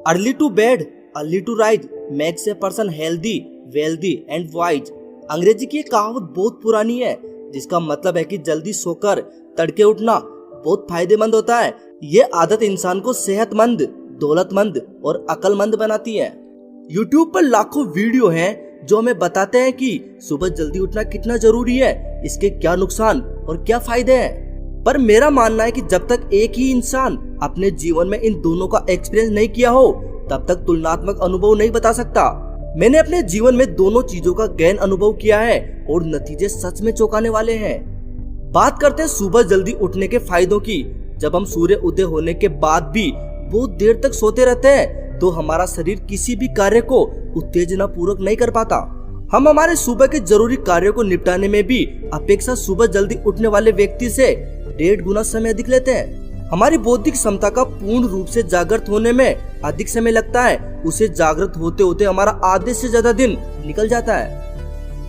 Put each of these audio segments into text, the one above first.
Early to bed early to rise makes a person healthy wealthy and wise. अंग्रेजी की एक कहावत बहुत पुरानी है जिसका मतलब है कि जल्दी सोकर तड़के उठना बहुत फायदेमंद होता है। ये आदत इंसान को सेहतमंद, दौलतमंद और अक्लमंद बनाती है। YouTube पर लाखों वीडियो हैं जो हमें बताते हैं कि सुबह जल्दी उठना कितना जरूरी है, इसके क्या नुकसान और क्या फायदे हैं। पर मेरा मानना है कि जब तक एक ही इंसान अपने जीवन में इन दोनों का एक्सपीरियंस नहीं किया हो तब तक तुलनात्मक अनुभव नहीं बता सकता। मैंने अपने जीवन में दोनों चीजों का गहन अनुभव किया है और नतीजे सच में चौंकाने वाले हैं। बात करते हैं सुबह जल्दी उठने के फायदों की। जब हम सूर्य उदय होने के बाद भी बहुत देर तक सोते रहते हैं तो हमारा शरीर किसी भी कार्य को उत्तेजना पूर्वक नहीं कर पाता। हम हमारे सुबह के जरूरी कार्यों को निपटाने में भी अपेक्षा सुबह जल्दी उठने वाले व्यक्ति से 1.5 गुना समय अधिक लेते हैं। हमारी बौद्धिक क्षमता का पूर्ण रूप से जागृत होने में अधिक समय लगता है। उसे जागृत होते होते हमारा आधे से ज्यादा दिन निकल जाता है।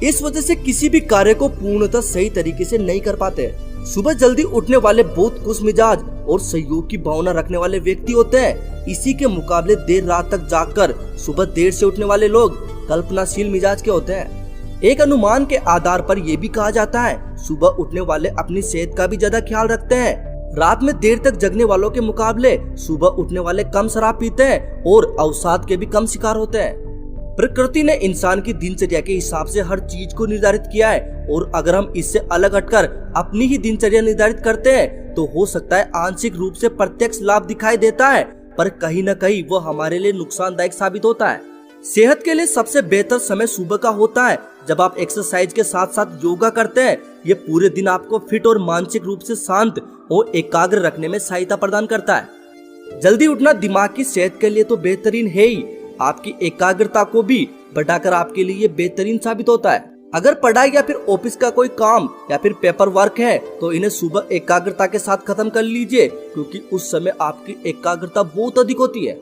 इस वजह से किसी भी कार्य को पूर्णतः सही तरीके से नहीं कर पाते। सुबह जल्दी उठने वाले बहुत खुश मिजाज और सहयोग की भावना रखने वाले व्यक्ति होते हैं। इसी के मुकाबले देर रात तक जागकर सुबह देर से उठने वाले लोग कल्पनाशील मिजाज के होते हैं। एक अनुमान के आधार पर यह भी कहा जाता है सुबह उठने वाले अपनी सेहत का भी ज्यादा ख्याल रखते हैं। रात में देर तक जगने वालों के मुकाबले सुबह उठने वाले कम शराब पीते हैं और अवसाद के भी कम शिकार होते हैं। प्रकृति ने इंसान की दिनचर्या के हिसाब से हर चीज को निर्धारित किया है और अगर हम इससे अलग हटकर अपनी ही दिनचर्या निर्धारित करते हैं तो हो सकता है आंशिक रूप से प्रत्यक्ष लाभ दिखाई देता है पर कहीं न कहीं वो हमारे लिए नुकसानदायक साबित होता है। सेहत के लिए सबसे बेहतर समय सुबह का होता है। जब आप एक्सरसाइज के साथ साथ योगा करते हैं ये पूरे दिन आपको फिट और मानसिक रूप से शांत और एकाग्र रखने में सहायता प्रदान करता है। जल्दी उठना दिमाग की सेहत के लिए तो बेहतरीन है ही, आपकी एकाग्रता को भी बढ़ाकर आपके लिए बेहतरीन साबित होता है। अगर पढ़ाई या फिर ऑफिस का कोई काम या फिर पेपर वर्क है तो इन्हें सुबह एकाग्रता के साथ खत्म कर लीजिए क्योंकि उस समय आपकी एकाग्रता बहुत अधिक होती है।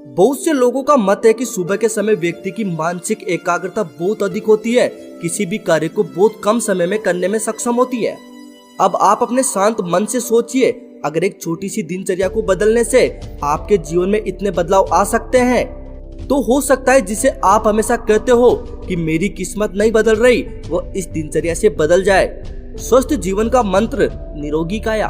बहुत से लोगों का मत है कि सुबह के समय व्यक्ति की मानसिक एकाग्रता बहुत अधिक होती है, किसी भी कार्य को बहुत कम समय में करने में सक्षम होती है। अब आप अपने शांत मन से सोचिए, अगर एक छोटी सी दिनचर्या को बदलने से आपके जीवन में इतने बदलाव आ सकते हैं तो हो सकता है जिसे आप हमेशा कहते हो कि मेरी किस्मत नहीं बदल रही वो इस दिनचर्या से बदल जाए। स्वस्थ जीवन का मंत्र, निरोगी काया।